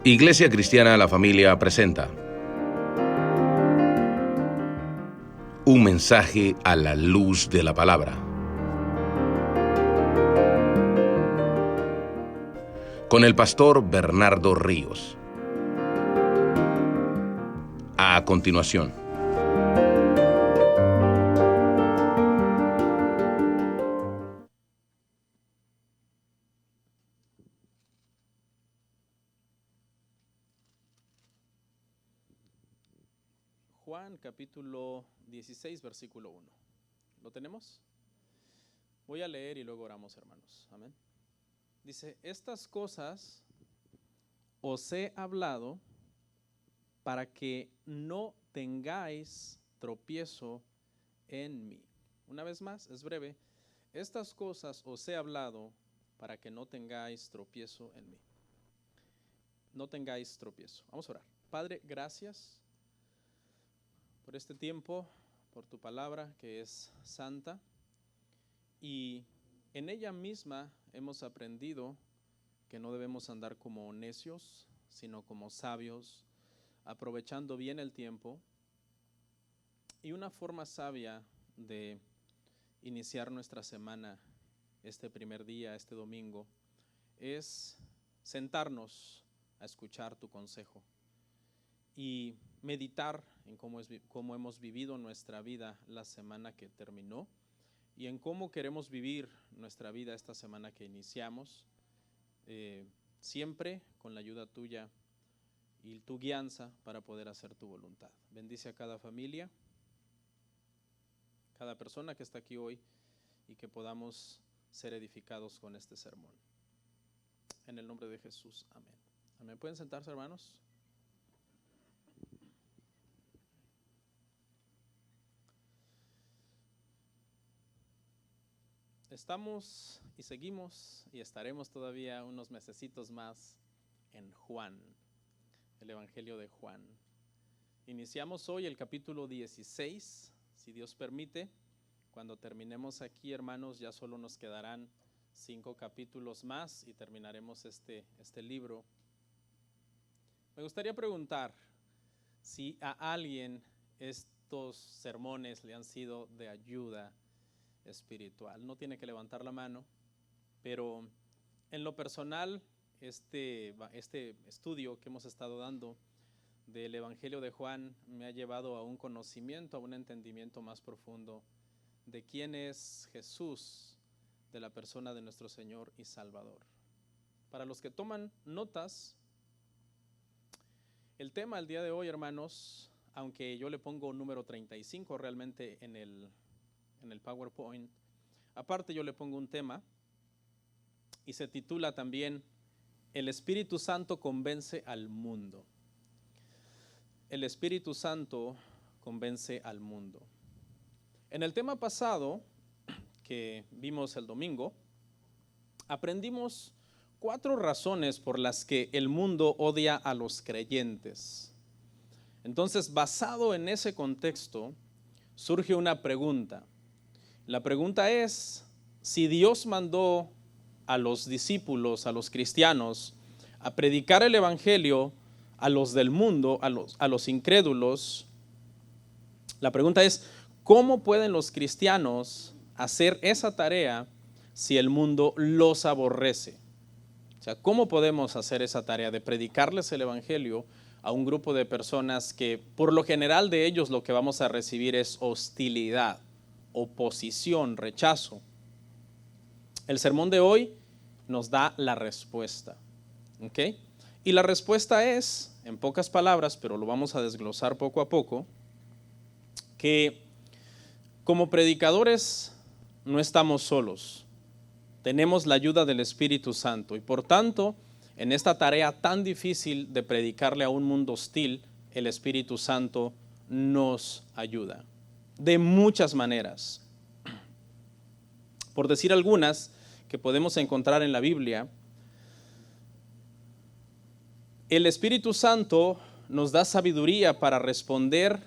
Iglesia Cristiana La Familia presenta un mensaje a la luz de la palabra, con el pastor Bernardo Ríos. A continuación. Juan capítulo 16, versículo 1. ¿Lo tenemos? Voy a leer y luego oramos, hermanos. Amén. Dice, estas cosas os he hablado para que no tengáis tropiezo en mí. Una vez más, es breve. Estas cosas os he hablado para que no tengáis tropiezo en mí. No tengáis tropiezo. Vamos a orar. Padre, gracias por este tiempo, por tu palabra que es santa, y en ella misma hemos aprendido que no debemos andar como necios, sino como sabios, aprovechando bien el tiempo. Y una forma sabia de iniciar nuestra semana, este primer día, este domingo, es sentarnos a escuchar tu consejo y meditar en cómo hemos vivido nuestra vida la semana que terminó y en cómo queremos vivir nuestra vida esta semana que iniciamos, siempre con la ayuda tuya y tu guianza para poder hacer tu voluntad. Bendice a cada familia, cada persona que está aquí hoy, y que podamos ser edificados con este sermón. En el nombre de Jesús, amén. Amén. ¿Pueden sentarse, hermanos? Estamos y seguimos y estaremos todavía unos mesecitos más en Juan, el Evangelio de Juan. Iniciamos hoy el capítulo 16, si Dios permite. Cuando terminemos aquí, hermanos, ya solo nos quedarán 5 capítulos más y terminaremos este libro. Me gustaría preguntar si a alguien estos sermones le han sido de ayuda espiritual. No tiene que levantar la mano, pero en lo personal, este estudio que hemos estado dando del Evangelio de Juan me ha llevado a un conocimiento, a un entendimiento más profundo de quién es Jesús, de la persona de nuestro Señor y Salvador. Para los que toman notas, el tema del día de hoy, hermanos, aunque yo le pongo número 35 realmente en el PowerPoint, aparte yo le pongo un tema y se titula también El Espíritu Santo convence al mundo. El Espíritu Santo convence al mundo. En el tema pasado que vimos el domingo, aprendimos 4 razones por las que el mundo odia a los creyentes. Entonces, basado en ese contexto, surge una pregunta. La pregunta es, si Dios mandó a los discípulos, a los cristianos, a predicar el evangelio a los del mundo, a los incrédulos, la pregunta es, ¿cómo pueden los cristianos hacer esa tarea si el mundo los aborrece? O sea, ¿cómo podemos hacer esa tarea de predicarles el evangelio a un grupo de personas que por lo general de ellos lo que vamos a recibir es hostilidad, oposición, rechazo? El sermón de hoy nos da la respuesta, ¿ok? Y la respuesta es, en pocas palabras, pero lo vamos a desglosar poco a poco, que como predicadores no estamos solos, tenemos la ayuda del Espíritu Santo y por tanto, en esta tarea tan difícil de predicarle a un mundo hostil, el Espíritu Santo nos ayuda de muchas maneras. Por decir algunas que podemos encontrar en la Biblia, el Espíritu Santo nos da sabiduría para responder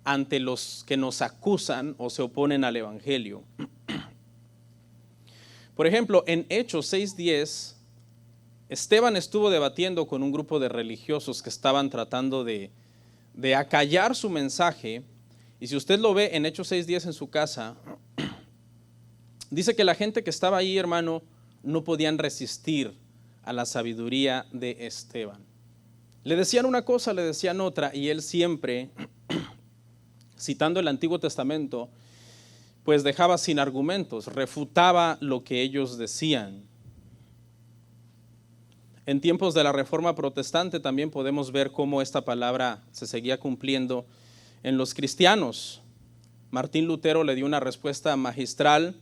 ante los que nos acusan o se oponen al Evangelio. Por ejemplo, en Hechos 6:10 Esteban estuvo debatiendo con un grupo de religiosos que estaban tratando de acallar su mensaje. Y si usted lo ve en Hechos 6:10 en su casa, dice que la gente que estaba ahí, hermano, no podían resistir a la sabiduría de Esteban. Le decían una cosa, le decían otra, y él siempre, citando el Antiguo Testamento, pues dejaba sin argumentos, refutaba lo que ellos decían. En tiempos de la Reforma Protestante también podemos ver cómo esta palabra se seguía cumpliendo en los cristianos. Martín Lutero le dio una respuesta magistral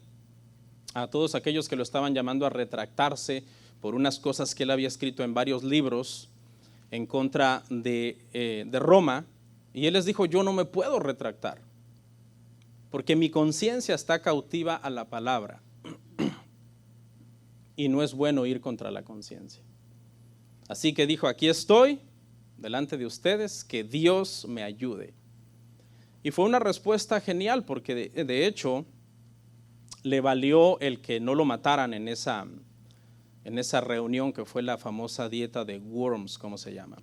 a todos aquellos que lo estaban llamando a retractarse por unas cosas que él había escrito en varios libros en contra de Roma, y él les dijo: yo no me puedo retractar, porque mi conciencia está cautiva a la palabra, y no es bueno ir contra la conciencia. Así que dijo: aquí estoy delante de ustedes, que Dios me ayude. Y fue una respuesta genial, porque de hecho le valió el que no lo mataran en esa reunión que fue la famosa dieta de Worms, como se llama.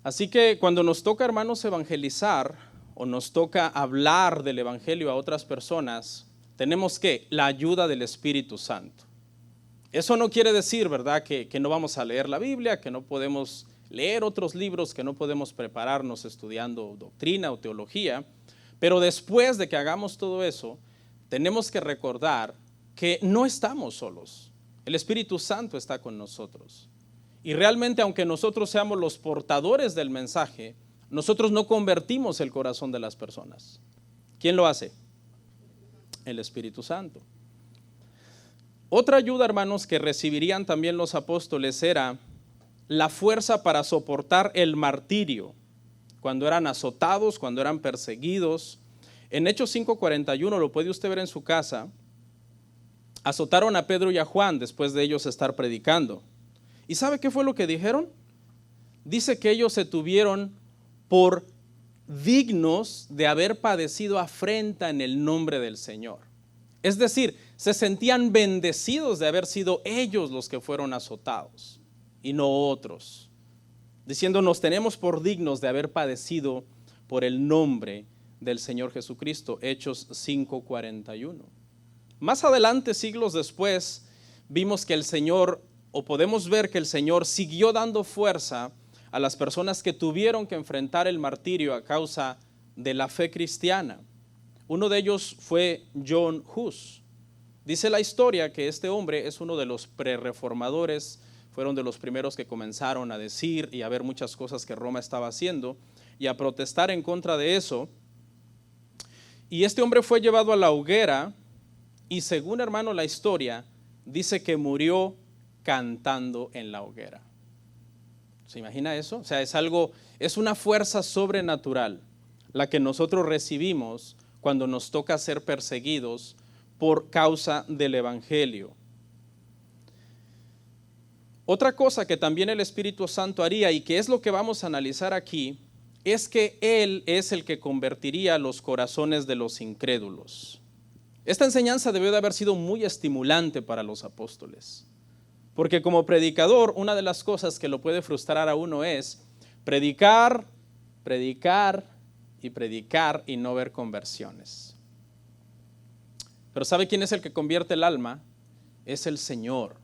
Así que cuando nos toca, hermanos, evangelizar o nos toca hablar del evangelio a otras personas, tenemos la ayuda del Espíritu Santo. Eso no quiere decir, ¿verdad?, que no vamos a leer la Biblia, que no podemos leer otros libros, que no podemos prepararnos estudiando doctrina o teología, pero después de que hagamos todo eso, tenemos que recordar que no estamos solos. El Espíritu Santo está con nosotros. Y realmente, aunque nosotros seamos los portadores del mensaje, nosotros no convertimos el corazón de las personas. ¿Quién lo hace? El Espíritu Santo. Otra ayuda, hermanos, que recibirían también los apóstoles era la fuerza para soportar el martirio, cuando eran azotados, cuando eran perseguidos. En Hechos 5:41, lo puede usted ver en su casa, azotaron a Pedro y a Juan después de ellos estar predicando. ¿Y sabe qué fue lo que dijeron? Dice que ellos se tuvieron por dignos de haber padecido afrenta en el nombre del Señor. Es decir, se sentían bendecidos de haber sido ellos los que fueron azotados y no otros, diciendo: nos tenemos por dignos de haber padecido por el nombre del Señor Jesucristo. Hechos 5:41. Más adelante, siglos después, vimos que el Señor, o podemos ver que el Señor siguió dando fuerza a las personas que tuvieron que enfrentar el martirio a causa de la fe cristiana. Uno de ellos fue John Hus. Dice la historia que este hombre es uno de los prerreformadores, fueron de los primeros que comenzaron a decir y a ver muchas cosas que Roma estaba haciendo y a protestar en contra de eso. Y este hombre fue llevado a la hoguera y, según, hermano, la historia dice que murió cantando en la hoguera. ¿Se imagina eso? O sea, es una fuerza sobrenatural la que nosotros recibimos cuando nos toca ser perseguidos por causa del evangelio. Otra cosa que también el Espíritu Santo haría, y que es lo que vamos a analizar aquí, es que Él es el que convertiría los corazones de los incrédulos. Esta enseñanza debió de haber sido muy estimulante para los apóstoles, porque como predicador, una de las cosas que lo puede frustrar a uno es predicar, predicar y predicar y no ver conversiones. Pero ¿sabe quién es el que convierte el alma? Es el Señor.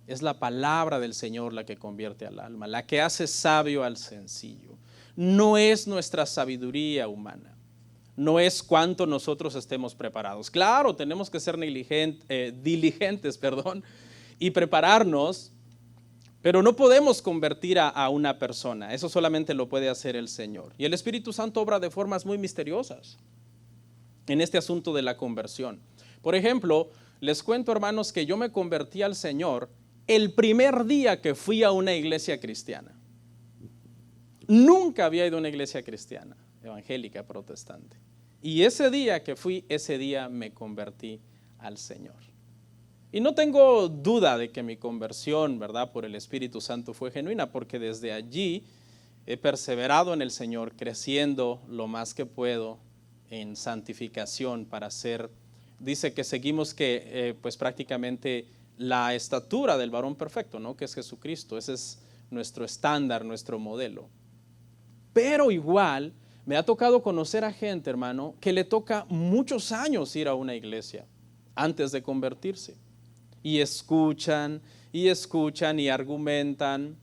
Es la palabra del Señor la que convierte al alma, la que hace sabio al sencillo. No es nuestra sabiduría humana, no es cuánto nosotros estemos preparados. Claro, tenemos que ser diligentes y prepararnos, pero no podemos convertir a una persona. Eso solamente lo puede hacer el Señor. Y el Espíritu Santo obra de formas muy misteriosas en este asunto de la conversión. Por ejemplo, les cuento, hermanos, que yo me convertí al Señor el primer día que fui a una iglesia cristiana. Nunca había ido a una iglesia cristiana, evangélica, protestante. Y ese día que fui, ese día me convertí al Señor. Y no tengo duda de que mi conversión, ¿verdad?, por el Espíritu Santo fue genuina, porque desde allí he perseverado en el Señor, creciendo lo más que puedo en santificación para ser. Dice que seguimos pues prácticamente la estatura del varón perfecto, ¿no? Que es Jesucristo. Ese es nuestro estándar, nuestro modelo. Pero igual me ha tocado conocer a gente, hermano, que le toca muchos años ir a una iglesia antes de convertirse. Y escuchan y argumentan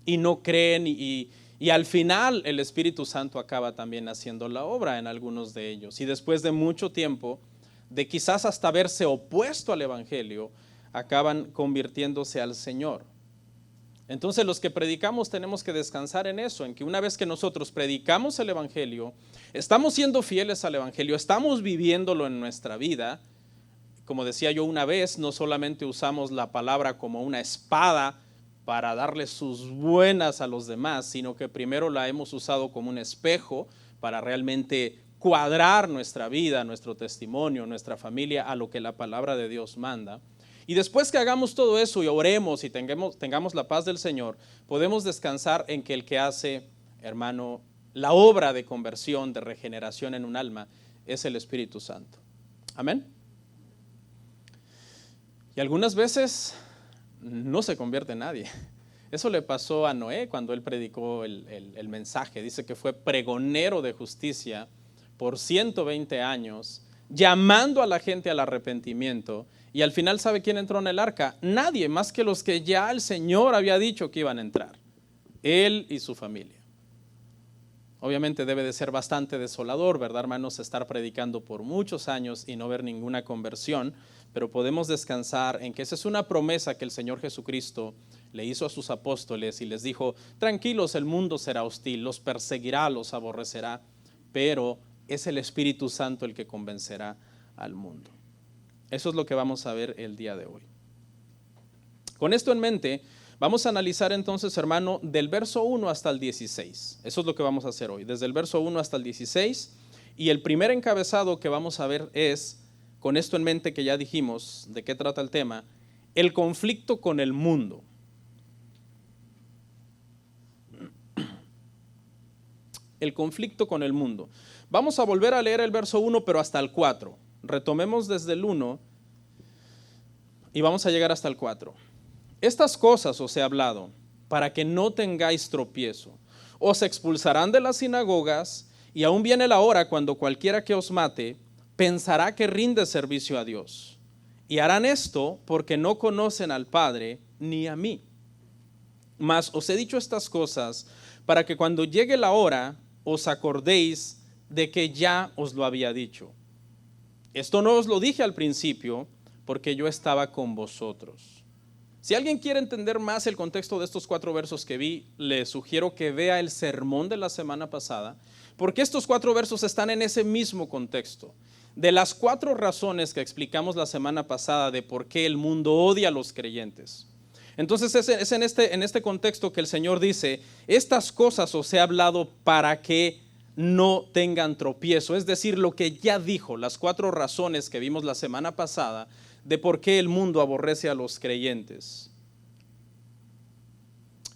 y no creen y al final el Espíritu Santo acaba también haciendo la obra en algunos de ellos. Y después de mucho tiempo, de quizás hasta verse opuesto al Evangelio, acaban convirtiéndose al Señor. Entonces los que predicamos tenemos que descansar en eso, en que una vez que nosotros predicamos el Evangelio, estamos siendo fieles al Evangelio, estamos viviéndolo en nuestra vida. Como decía yo una vez, no solamente usamos la palabra como una espada para darle sus buenas a los demás, sino que primero la hemos usado como un espejo para realmente cuadrar nuestra vida, nuestro testimonio, nuestra familia a lo que la palabra de Dios manda. Y después que hagamos todo eso y oremos y tengamos la paz del Señor, podemos descansar en que el que hace, hermano, la obra de conversión, de regeneración en un alma, es el Espíritu Santo. Amén. Y algunas veces no se convierte nadie. Eso le pasó a Noé cuando él predicó el mensaje. Dice que fue pregonero de justicia por 120 años, llamando a la gente al arrepentimiento. Y al final, ¿sabe quién entró en el arca? Nadie más que los que ya el Señor había dicho que iban a entrar. Él y su familia. Obviamente debe de ser bastante desolador, ¿verdad, hermanos? Estar predicando por muchos años y no ver ninguna conversión, pero podemos descansar en que esa es una promesa que el Señor Jesucristo le hizo a sus apóstoles y les dijo: tranquilos, el mundo será hostil, los perseguirá, los aborrecerá, pero es el Espíritu Santo el que convencerá al mundo. Eso es lo que vamos a ver el día de hoy. Con esto en mente, vamos a analizar entonces, hermano, del verso 1 hasta el 16. Eso es lo que vamos a hacer hoy, desde el verso 1 hasta el 16. Y el primer encabezado que vamos a ver es, con esto en mente que ya dijimos de qué trata el tema, el conflicto con el mundo. El conflicto con el mundo. Vamos a volver a leer el verso 1, pero hasta el 4. Retomemos desde el 1 y vamos a llegar hasta el 4. Estas cosas os he hablado para que no tengáis tropiezo. Os expulsarán de las sinagogas y aún viene la hora cuando cualquiera que os mate pensará que rinde servicio a Dios. Y harán esto porque no conocen al Padre ni a mí. Mas os he dicho estas cosas para que cuando llegue la hora os acordéis de que ya os lo había dicho. Esto no os lo dije al principio porque yo estaba con vosotros. Si alguien quiere entender más el contexto de estos 4 versos que vi, le sugiero que vea el sermón de la semana pasada, porque estos 4 versos están en ese mismo contexto. De las 4 razones que explicamos la semana pasada de por qué el mundo odia a los creyentes. Entonces es en este contexto que el Señor dice: estas cosas os he hablado para que no tengan tropiezo. Es decir, lo que ya dijo, las 4 razones que vimos la semana pasada de por qué el mundo aborrece a los creyentes.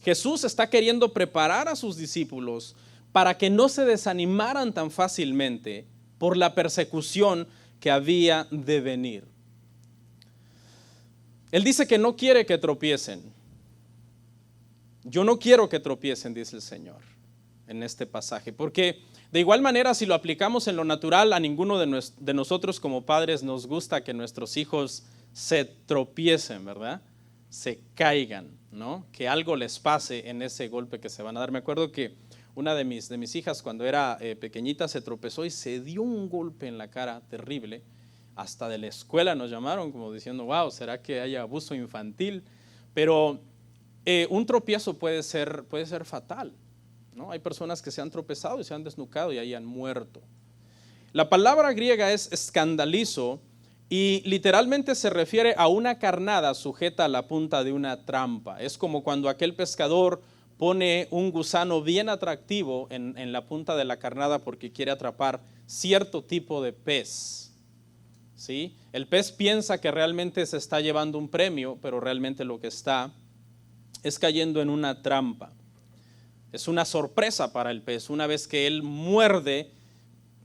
Jesús está queriendo preparar a sus discípulos para que no se desanimaran tan fácilmente por la persecución que había de venir. Él dice que no quiere que tropiecen. Yo no quiero que tropiecen, dice el Señor en este pasaje, porque de igual manera, si lo aplicamos en lo natural, a ninguno de nosotros como padres nos gusta que nuestros hijos se tropiecen, ¿verdad? Se caigan, ¿no? Que algo les pase en ese golpe que se van a dar. Me acuerdo que una de mis hijas, cuando era pequeñita, se tropezó y se dio un golpe en la cara terrible. Hasta de la escuela nos llamaron como diciendo: wow, ¿será que hay abuso infantil? Pero un tropiezo puede ser fatal, ¿no? Hay personas que se han tropezado y se han desnucado y ahí han muerto. La palabra griega es escandalizo y literalmente se refiere a una carnada sujeta a la punta de una trampa. Es como cuando aquel pescador pone un gusano bien atractivo en la punta de la carnada porque quiere atrapar cierto tipo de pez. ¿Sí? El pez piensa que realmente se está llevando un premio, pero realmente lo que está es cayendo en una trampa. Es una sorpresa para el pez. Una vez que él muerde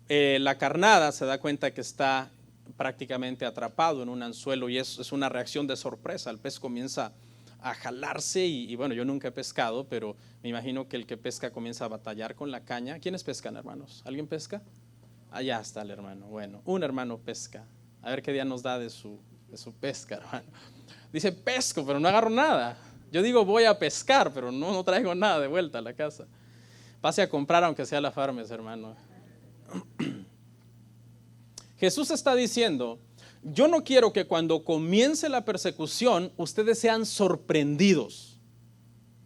la carnada, se da cuenta que está prácticamente atrapado en un anzuelo y es una reacción de sorpresa. El pez comienza a jalarse y bueno, yo nunca he pescado, pero me imagino que el que pesca comienza a batallar con la caña. ¿Quiénes pescan, hermanos? ¿Alguien pesca? Allá está el hermano. Bueno, un hermano pesca. A ver qué día nos da de su pesca, hermano. Dice, pesco, pero no agarro nada. Yo digo, voy a pescar, pero no traigo nada de vuelta a la casa. Pase a comprar aunque sea la Farmes, hermano. Jesús está diciendo, yo no quiero que cuando comience la persecución ustedes sean sorprendidos.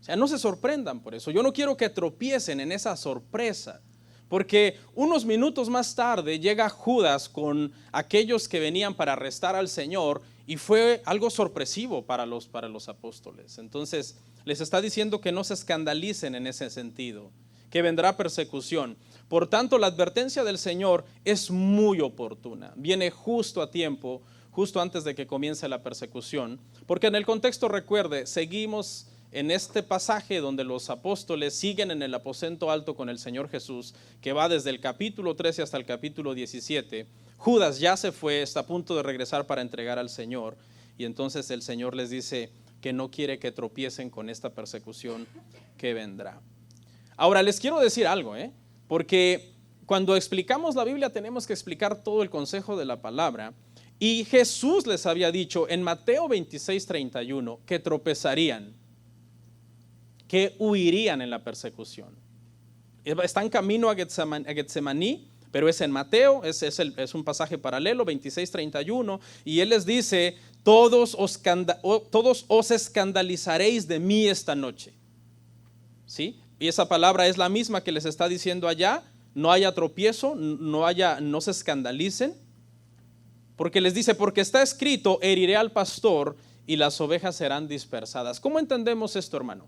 O sea, no se sorprendan por eso. Yo no quiero que tropiecen en esa sorpresa. Porque unos minutos más tarde llega Judas con aquellos que venían para arrestar al Señor y fue algo sorpresivo para los apóstoles. Entonces les está diciendo que no se escandalicen en ese sentido, que vendrá persecución. Por tanto, la advertencia del Señor es muy oportuna. Viene justo a tiempo, justo antes de que comience la persecución. Porque en el contexto, recuerde, seguimos en este pasaje donde los apóstoles siguen en el aposento alto con el Señor Jesús, que va desde el capítulo 13 hasta el capítulo 17. Judas ya se fue, está a punto de regresar para entregar al Señor. Y entonces el Señor les dice que no quiere que tropiecen con esta persecución que vendrá. Ahora les quiero decir algo, porque cuando explicamos la Biblia tenemos que explicar todo el consejo de la palabra. Y Jesús les había dicho en Mateo 26:31 que tropezarían, que huirían en la persecución. Están camino a Getsemaní, pero es en Mateo, es un pasaje paralelo, 26:31, y Él les dice, todos os escandalizaréis de mí esta noche. ¿Sí? Y esa palabra es la misma que les está diciendo allá, no haya tropiezo, no se escandalicen, porque les dice, porque está escrito, heriré al pastor y las ovejas serán dispersadas. ¿Cómo entendemos esto, hermano?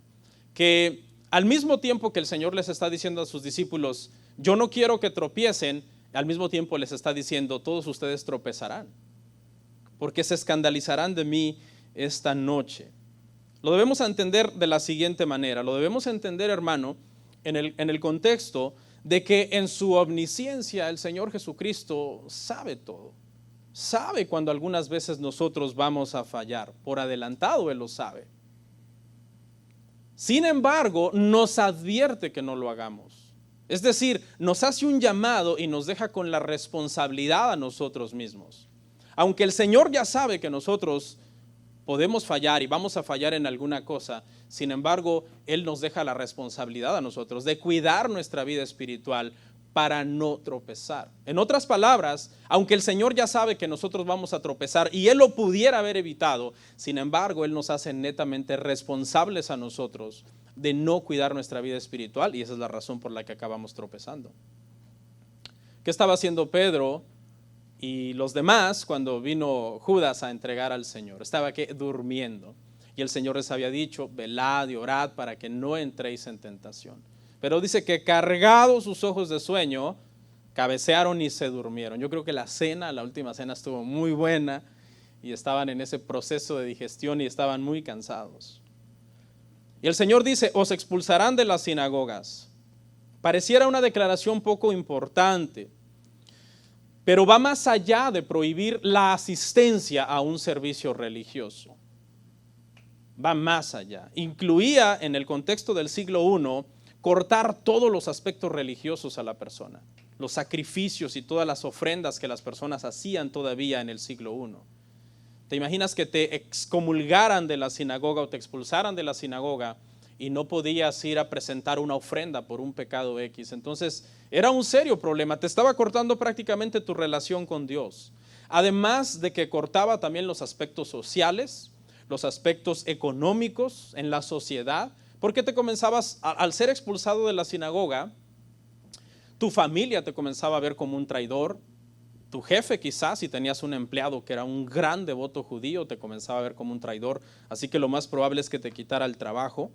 Que al mismo tiempo que el Señor les está diciendo a sus discípulos, yo no quiero que tropiecen, al mismo tiempo les está diciendo, todos ustedes tropezarán, porque se escandalizarán de mí esta noche. Lo debemos entender de la siguiente manera, lo debemos entender, hermano, en el contexto de que en su omnisciencia el Señor Jesucristo sabe todo. Sabe cuando algunas veces nosotros vamos a fallar, por adelantado Él lo sabe. Sin embargo, nos advierte que no lo hagamos. Es decir, nos hace un llamado y nos deja con la responsabilidad a nosotros mismos. Aunque el Señor ya sabe que nosotros podemos fallar y vamos a fallar en alguna cosa, sin embargo, Él nos deja la responsabilidad a nosotros de cuidar nuestra vida espiritual para no tropezar. En otras palabras, aunque el Señor ya sabe que nosotros vamos a tropezar y Él lo pudiera haber evitado, sin embargo, Él nos hace netamente responsables a nosotros de no cuidar nuestra vida espiritual y esa es la razón por la que acabamos tropezando. ¿Qué estaba haciendo Pedro y los demás cuando vino Judas a entregar al Señor? Estaba durmiendo y el Señor les había dicho, velad y orad para que no entréis en tentación. Pero dice que cargados sus ojos de sueño, cabecearon y se durmieron. Yo creo que la última cena estuvo muy buena y estaban en ese proceso de digestión y estaban muy cansados. Y el Señor dice, os expulsarán de las sinagogas. Pareciera una declaración poco importante, pero va más allá de prohibir la asistencia a un servicio religioso. Va más allá. Incluía en el contexto del siglo I cortar todos los aspectos religiosos a la persona, los sacrificios y todas las ofrendas que las personas hacían todavía en el siglo I. ¿Te imaginas que te excomulgaran de la sinagoga o te expulsaran de la sinagoga y no podías ir a presentar una ofrenda por un pecado X? Entonces era un serio problema, te estaba cortando prácticamente tu relación con Dios. Además de que cortaba también los aspectos sociales, los aspectos económicos en la sociedad, porque te comenzabas, al ser expulsado de la sinagoga, tu familia te comenzaba a ver como un traidor, tu jefe quizás, si tenías un empleado que era un gran devoto judío, te comenzaba a ver como un traidor, así que lo más probable es que te quitara el trabajo.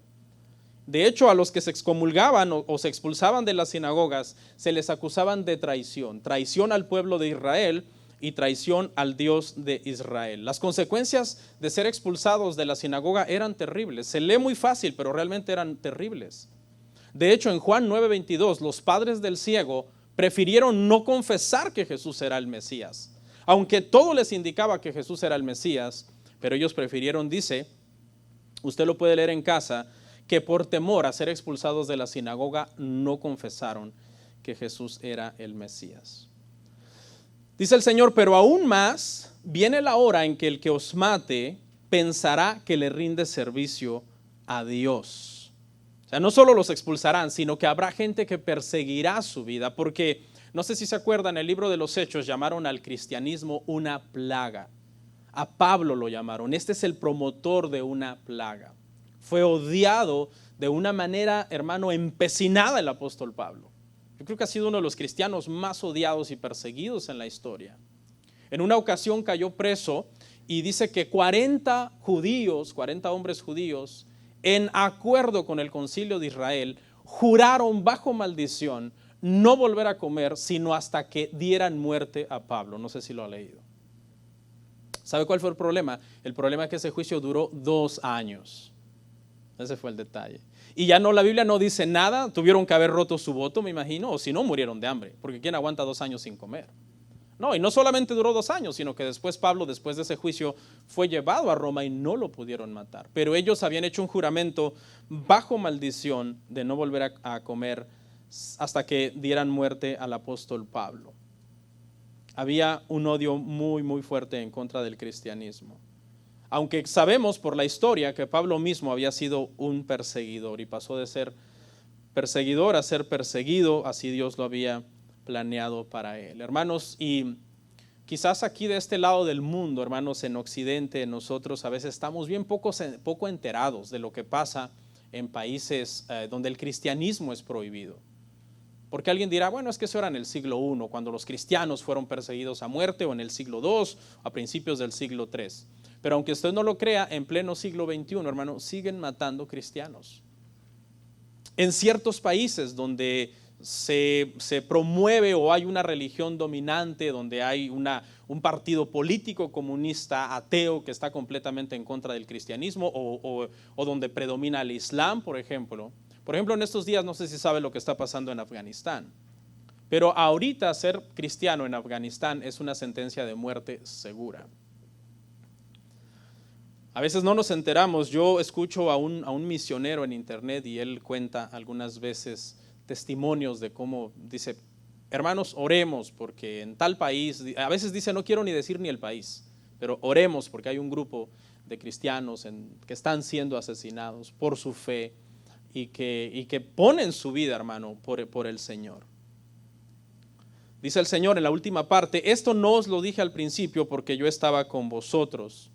De hecho, a los que se excomulgaban o se expulsaban de las sinagogas, se les acusaban de traición al pueblo de Israel y traición al Dios de Israel. Las consecuencias de ser expulsados de la sinagoga eran terribles. Se lee muy fácil, pero realmente eran terribles. De hecho, en Juan 9:22, los padres del ciego prefirieron no confesar que Jesús era el Mesías. Aunque todo les indicaba que Jesús era el Mesías, pero ellos prefirieron, dice, usted lo puede leer en casa, que por temor a ser expulsados de la sinagoga no confesaron que Jesús era el Mesías. Dice el Señor, pero aún más, viene la hora en que el que os mate pensará que le rinde servicio a Dios. O sea, no solo los expulsarán, sino que habrá gente que perseguirá su vida, porque no sé si se acuerdan, en el libro de los Hechos llamaron al cristianismo una plaga. A Pablo lo llamaron, este es el promotor de una plaga. Fue odiado de una manera, hermano, empecinada el apóstol Pablo. Yo creo que ha sido uno de los cristianos más odiados y perseguidos en la historia. En una ocasión cayó preso y dice que 40 hombres judíos, en acuerdo con el concilio de Israel, juraron bajo maldición no volver a comer sino hasta que dieran muerte a Pablo. No sé si lo ha leído. ¿Sabe cuál fue el problema? El problema es que ese juicio duró 2 años. Ese fue el detalle. Y ya no, la Biblia no dice nada, tuvieron que haber roto su voto, me imagino, o si no, murieron de hambre, porque ¿quién aguanta 2 años sin comer? No, y no solamente duró 2 años, sino que después Pablo, después de ese juicio, fue llevado a Roma y no lo pudieron matar. Pero ellos habían hecho un juramento bajo maldición de no volver a comer hasta que dieran muerte al apóstol Pablo. Había un odio muy, muy fuerte en contra del cristianismo. Aunque sabemos por la historia que Pablo mismo había sido un perseguidor y pasó de ser perseguidor a ser perseguido, así Dios lo había planeado para él. Hermanos, y quizás aquí de este lado del mundo, hermanos, en Occidente, nosotros a veces estamos bien poco enterados de lo que pasa en países donde el cristianismo es prohibido. Porque alguien dirá, bueno, es que eso era en el siglo I, cuando los cristianos fueron perseguidos a muerte, o en el siglo II, a principios del siglo III. Pero aunque usted no lo crea, en pleno siglo XXI, hermano, siguen matando cristianos. En ciertos países donde se promueve o hay una religión dominante, donde hay un partido político comunista ateo que está completamente en contra del cristianismo, o donde predomina el Islam, por ejemplo. Por ejemplo, en estos días, no sé si sabe lo que está pasando en Afganistán, pero ahorita ser cristiano en Afganistán es una sentencia de muerte segura. A veces no nos enteramos. Yo escucho a un misionero en internet y él cuenta algunas veces testimonios de cómo dice, hermanos, oremos porque en tal país, a veces dice, no quiero ni decir ni el país, pero oremos porque hay un grupo de cristianos que están siendo asesinados por su fe y que ponen su vida, hermano, por el Señor. Dice el Señor en la última parte, esto no os lo dije al principio porque yo estaba con vosotros.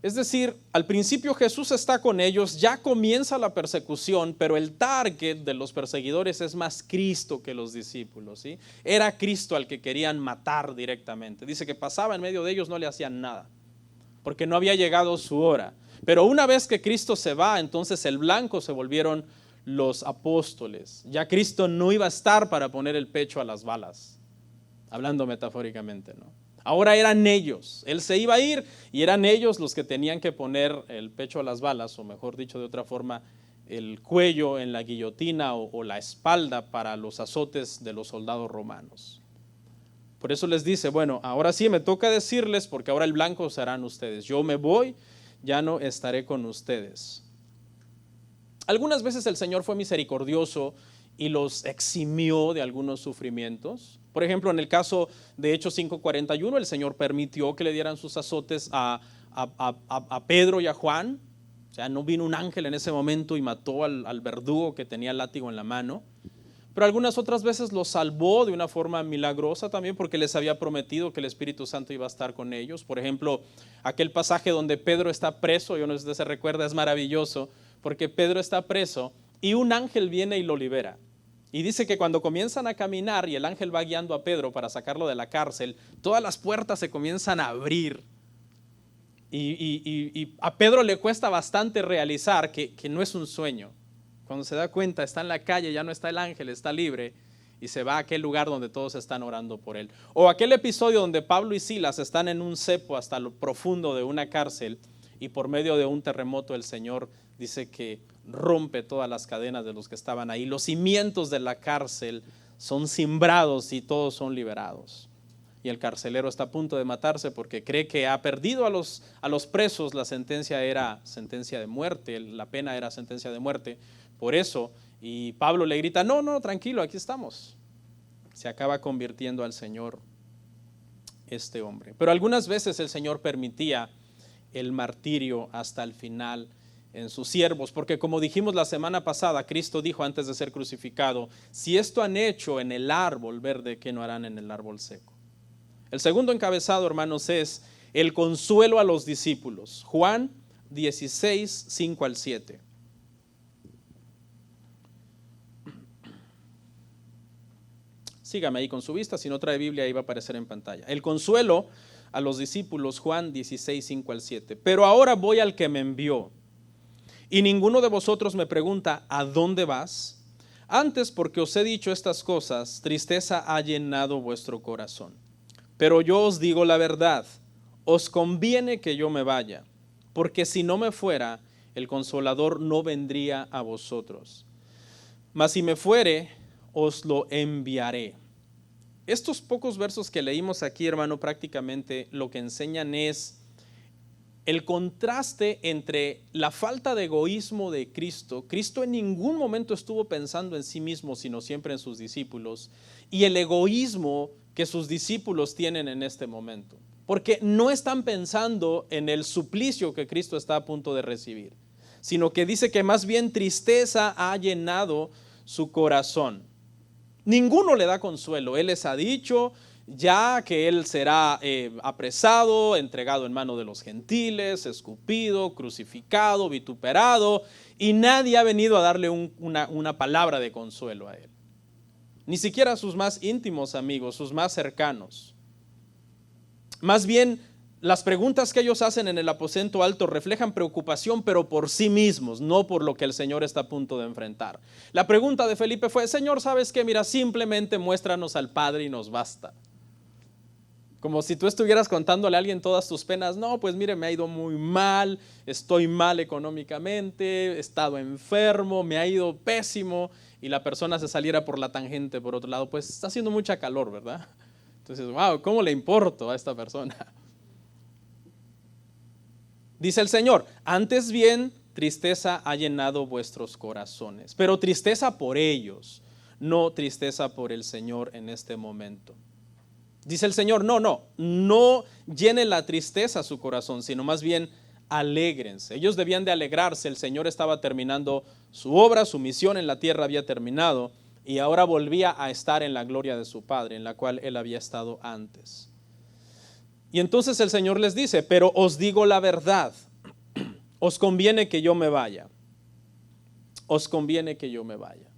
Es decir, al principio Jesús está con ellos, ya comienza la persecución, pero el target de los perseguidores es más Cristo que los discípulos, ¿sí? Era Cristo al que querían matar directamente. Dice que pasaba en medio de ellos, no le hacían nada, porque no había llegado su hora. Pero una vez que Cristo se va, entonces el blanco se volvieron los apóstoles. Ya Cristo no iba a estar para poner el pecho a las balas, hablando metafóricamente, ¿no? Ahora eran ellos, él se iba a ir y eran ellos los que tenían que poner el pecho a las balas, o mejor dicho de otra forma, el cuello en la guillotina o la espalda para los azotes de los soldados romanos. Por eso les dice, bueno, ahora sí me toca decirles, porque ahora el blanco serán ustedes. Yo me voy, ya no estaré con ustedes. Algunas veces el Señor fue misericordioso y los eximió de algunos sufrimientos. Por ejemplo, en el caso de Hechos 5:41, el Señor permitió que le dieran sus azotes a Pedro y a Juan. O sea, no vino un ángel en ese momento y mató al verdugo que tenía el látigo en la mano. Pero algunas otras veces los salvó de una forma milagrosa también, porque les había prometido que el Espíritu Santo iba a estar con ellos. Por ejemplo, aquel pasaje donde Pedro está preso, yo no sé si usted se recuerda, es maravilloso, porque Pedro está preso y un ángel viene y lo libera. Y dice que cuando comienzan a caminar y el ángel va guiando a Pedro para sacarlo de la cárcel, todas las puertas se comienzan a abrir. Y a Pedro le cuesta bastante realizar que no es un sueño. Cuando se da cuenta, está en la calle, ya no está el ángel, está libre y se va a aquel lugar donde todos están orando por él. O aquel episodio donde Pablo y Silas están en un cepo hasta lo profundo de una cárcel y por medio de un terremoto el Señor dice que rompe todas las cadenas de los que estaban ahí. Los cimientos de la cárcel son cimbrados y todos son liberados. y el carcelero está a punto de matarse porque cree que ha perdido a los presos. La sentencia era sentencia de muerte, la pena era sentencia de muerte. Por eso, y Pablo le grita, no, no, tranquilo, aquí estamos. Se acaba convirtiendo al Señor este hombre. Pero algunas veces el Señor permitía el martirio hasta el final en sus siervos, porque como dijimos la semana pasada, Cristo dijo antes de ser crucificado, si esto han hecho en el árbol verde, ¿qué no harán en el árbol seco? El segundo encabezado, hermanos, es el consuelo a los discípulos. Juan 16, 5 al 7. Sígame ahí con su vista, si no trae Biblia ahí va a aparecer en pantalla. El consuelo a los discípulos, Juan 16, 5 al 7. Pero ahora voy al que me envió, y ninguno de vosotros me pregunta, ¿a dónde vas? Antes, porque os he dicho estas cosas, tristeza ha llenado vuestro corazón. Pero yo os digo la verdad, os conviene que yo me vaya, porque si no me fuera, el Consolador no vendría a vosotros. Mas si me fuere, os lo enviaré. Estos pocos versos que leímos aquí, hermano, prácticamente lo que enseñan es el contraste entre la falta de egoísmo de Cristo. Cristo en ningún momento estuvo pensando en sí mismo, sino siempre en sus discípulos, y el egoísmo que sus discípulos tienen en este momento, porque no están pensando en el suplicio que Cristo está a punto de recibir, sino que dice que más bien tristeza ha llenado su corazón. Ninguno le da consuelo. Él les ha dicho ya que él será apresado, entregado en mano de los gentiles, escupido, crucificado, vituperado, y nadie ha venido a darle una palabra de consuelo a él. Ni siquiera sus más íntimos amigos, sus más cercanos. Más bien, las preguntas que ellos hacen en el aposento alto reflejan preocupación, pero por sí mismos, no por lo que el Señor está a punto de enfrentar. La pregunta de Felipe fue, Señor, ¿sabes qué? Mira, simplemente muéstranos al Padre y nos basta. Como si tú estuvieras contándole a alguien todas tus penas. No, pues mire, me ha ido muy mal, estoy mal económicamente, he estado enfermo, me ha ido pésimo, y la persona se saliera por la tangente por otro lado, pues está haciendo mucha calor, ¿verdad? Entonces, wow, ¿cómo le importo a esta persona? Dice el Señor, antes bien, tristeza ha llenado vuestros corazones, pero tristeza por ellos, no tristeza por el Señor en este momento. Dice el Señor, no llene la tristeza su corazón, sino más bien alégrense. Ellos debían de alegrarse, el Señor estaba terminando su obra, su misión en la tierra había terminado, y ahora volvía a estar en la gloria de su Padre, en la cual Él había estado antes. Y entonces el Señor les dice, pero os digo la verdad, os conviene que yo me vaya, os conviene que yo me vaya.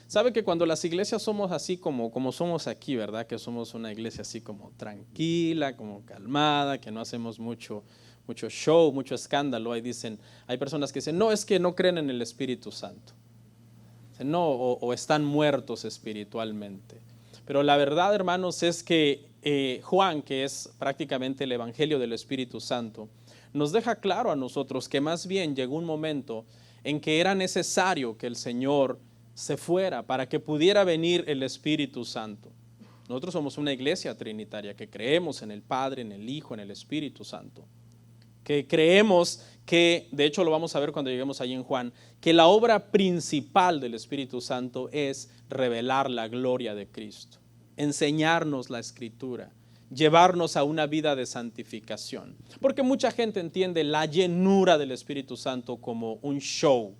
Sabe que cuando las iglesias somos así como somos aquí, ¿verdad? Que somos una iglesia así como tranquila, como calmada, que no hacemos mucho show, mucho escándalo. Ahí dicen, hay personas que dicen, no, es que no creen en el Espíritu Santo. No, o están muertos espiritualmente. Pero la verdad, hermanos, es que Juan, que es prácticamente el Evangelio del Espíritu Santo, nos deja claro a nosotros que más bien llegó un momento en que era necesario que el Señor se fuera para que pudiera venir el Espíritu Santo. Nosotros somos una iglesia trinitaria que creemos en el Padre, en el Hijo, en el Espíritu Santo. Que creemos que, de hecho lo vamos a ver cuando lleguemos allí en Juan, que la obra principal del Espíritu Santo es revelar la gloria de Cristo, enseñarnos la Escritura, llevarnos a una vida de santificación. Porque mucha gente entiende la llenura del Espíritu Santo como un show,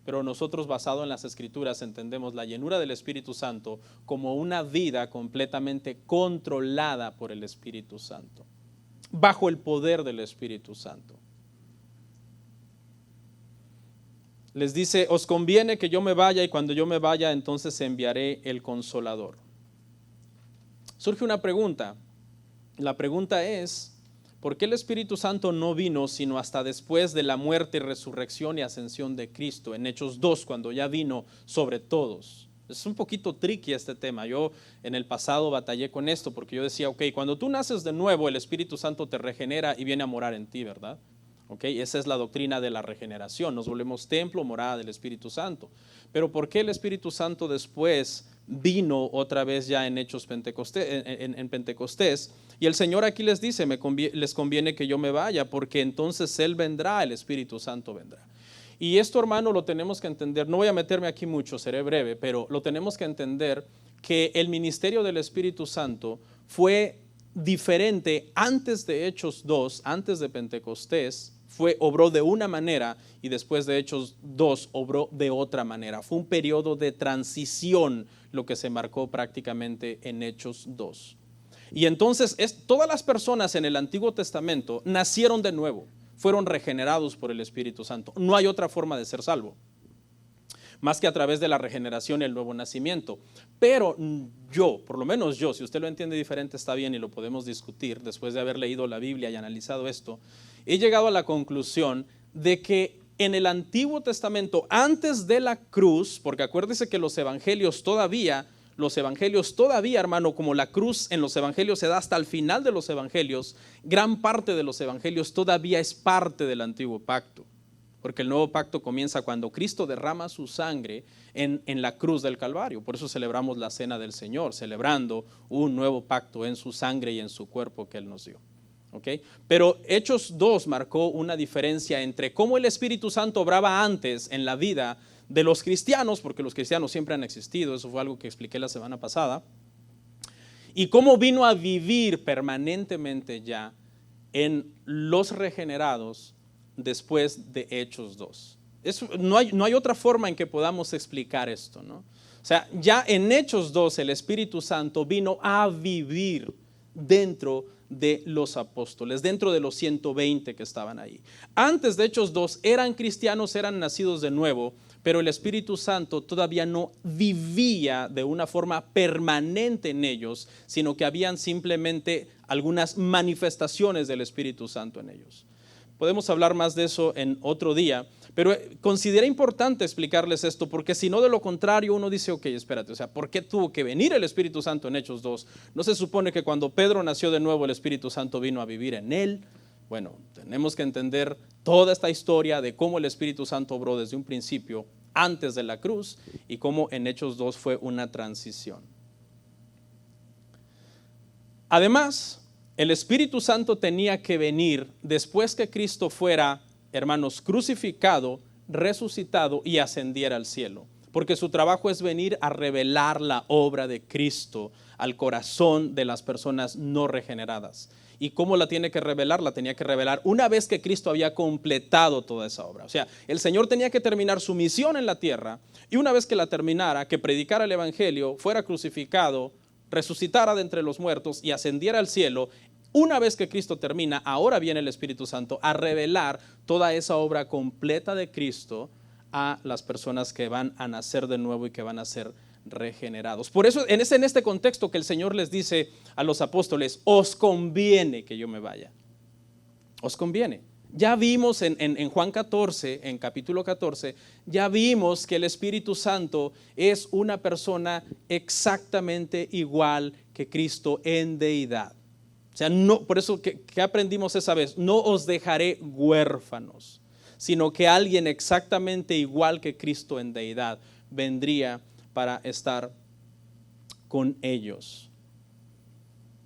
pero nosotros, basado en las Escrituras, entendemos la llenura del Espíritu Santo como una vida completamente controlada por el Espíritu Santo, bajo el poder del Espíritu Santo. Les dice, os conviene que yo me vaya, y cuando yo me vaya, entonces enviaré el Consolador. Surge una pregunta. La pregunta es, ¿por qué el Espíritu Santo no vino sino hasta después de la muerte, resurrección y ascensión de Cristo? En Hechos 2, cuando ya vino sobre todos. Es un poquito tricky este tema. Yo en el pasado batallé con esto porque yo decía, ok, cuando tú naces de nuevo, el Espíritu Santo te regenera y viene a morar en ti, ¿verdad? Ok, esa es la doctrina de la regeneración. Nos volvemos templo, morada del Espíritu Santo. Pero ¿por qué el Espíritu Santo después vino otra vez ya en Hechos Pentecostés, en Pentecostés. Y el Señor aquí les dice, les conviene que yo me vaya, porque entonces Él vendrá, el Espíritu Santo vendrá. Y esto, hermano, lo tenemos que entender. No voy a meterme aquí mucho, seré breve, pero lo tenemos que entender que el ministerio del Espíritu Santo fue diferente antes de Hechos 2, antes de Pentecostés. Obró de una manera y después de Hechos 2 obró de otra manera. Fue un periodo de transición lo que se marcó prácticamente en Hechos 2. Y entonces todas las personas en el Antiguo Testamento nacieron de nuevo, fueron regenerados por el Espíritu Santo. No hay otra forma de ser salvo, más que a través de la regeneración y el nuevo nacimiento. Pero yo, por lo menos yo, si usted lo entiende diferente está bien y lo podemos discutir después de haber leído la Biblia y analizado esto, he llegado a la conclusión de que en el Antiguo Testamento, antes de la cruz, porque acuérdese que los evangelios todavía, hermano, como la cruz en los evangelios se da hasta el final de los evangelios, gran parte de los evangelios todavía es parte del antiguo pacto. Porque el nuevo pacto comienza cuando Cristo derrama su sangre en la cruz del Calvario. Por eso celebramos la cena del Señor, celebrando un nuevo pacto en su sangre y en su cuerpo que Él nos dio. ¿Okay? Pero Hechos 2 marcó una diferencia entre cómo el Espíritu Santo obraba antes en la vida de los cristianos, porque los cristianos siempre han existido, eso fue algo que expliqué la semana pasada, y cómo vino a vivir permanentemente ya en los regenerados después de Hechos 2. No hay otra forma en que podamos explicar esto, ¿no? O sea, ya en Hechos 2 el Espíritu Santo vino a vivir dentro de los apóstoles, dentro de los 120 que estaban ahí. Antes de Hechos 2 eran cristianos, eran nacidos de nuevo, pero el Espíritu Santo todavía no vivía de una forma permanente en ellos, sino que habían simplemente algunas manifestaciones del Espíritu Santo en ellos. Podemos hablar más de eso en otro día, pero considero importante explicarles esto, porque si no, de lo contrario, uno dice, ok, espérate, o sea, ¿por qué tuvo que venir el Espíritu Santo en Hechos 2? ¿No se supone que cuando Pedro nació de nuevo el Espíritu Santo vino a vivir en él? Bueno, tenemos que entender toda esta historia de cómo el Espíritu Santo obró desde un principio, antes de la cruz, y cómo en Hechos 2 fue una transición. Además, el Espíritu Santo tenía que venir después que Cristo fuera, hermanos, crucificado, resucitado y ascendiera al cielo. Porque su trabajo es venir a revelar la obra de Cristo al corazón de las personas no regeneradas. ¿Y cómo la tiene que revelar? La tenía que revelar una vez que Cristo había completado toda esa obra. O sea, el Señor tenía que terminar su misión en la tierra, y una vez que la terminara, que predicara el evangelio, fuera crucificado, resucitara de entre los muertos y ascendiera al cielo. Una vez que Cristo termina, ahora viene el Espíritu Santo a revelar toda esa obra completa de Cristo a las personas que van a nacer de nuevo y que van a ser regenerados. Por eso en este contexto que el Señor les dice a los apóstoles, os conviene que yo me vaya. Os conviene. Ya vimos en Juan 14, en capítulo 14, ya vimos que el Espíritu Santo es una persona exactamente igual que Cristo en deidad. O sea, no, por eso que aprendimos esa vez, no os dejaré huérfanos, sino que alguien exactamente igual que Cristo en deidad vendría para estar con ellos.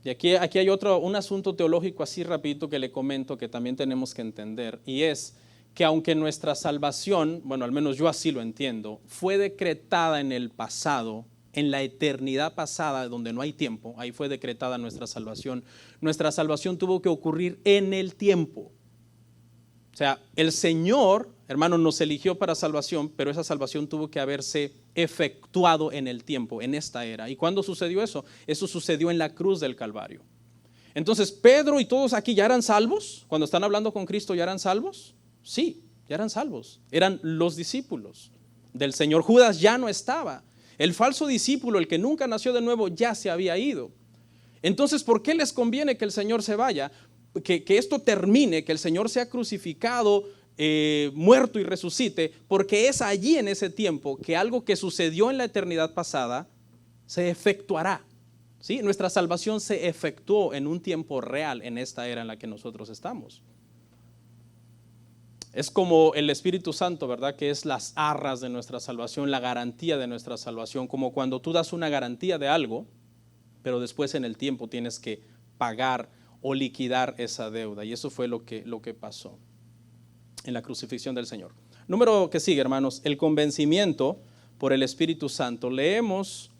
Y aquí hay un asunto teológico así rapidito que le comento que también tenemos que entender, y es que aunque nuestra salvación, bueno, al menos yo así lo entiendo, fue decretada en el pasado, en la eternidad pasada, donde no hay tiempo, ahí fue decretada nuestra salvación tuvo que ocurrir en el tiempo. O sea, el Señor, hermano, nos eligió para salvación, pero esa salvación tuvo que haberse efectuado en el tiempo, en esta era. ¿Y cuándo sucedió eso? Eso sucedió en la cruz del Calvario. Entonces, Pedro y todos aquí ya eran salvos. Cuando están hablando con Cristo, ¿ya eran salvos? Sí, ya eran salvos. Eran los discípulos del Señor. Judas ya no estaba. El falso discípulo, el que nunca nació de nuevo, ya se había ido. Entonces, ¿por qué les conviene que el Señor se vaya? Que esto termine, que el Señor sea crucificado, muerto y resucite, porque es allí en ese tiempo que algo que sucedió en la eternidad pasada se efectuará. ¿Sí? Nuestra salvación se efectuó en un tiempo real en esta era en la que nosotros estamos. Es como el Espíritu Santo, ¿verdad? Que es las arras de nuestra salvación, la garantía de nuestra salvación, como cuando tú das una garantía de algo, pero después en el tiempo tienes que pagar o liquidar esa deuda. Y eso fue lo que pasó en la crucifixión del Señor. Número que sigue, hermanos, el convencimiento por el Espíritu Santo. Leemos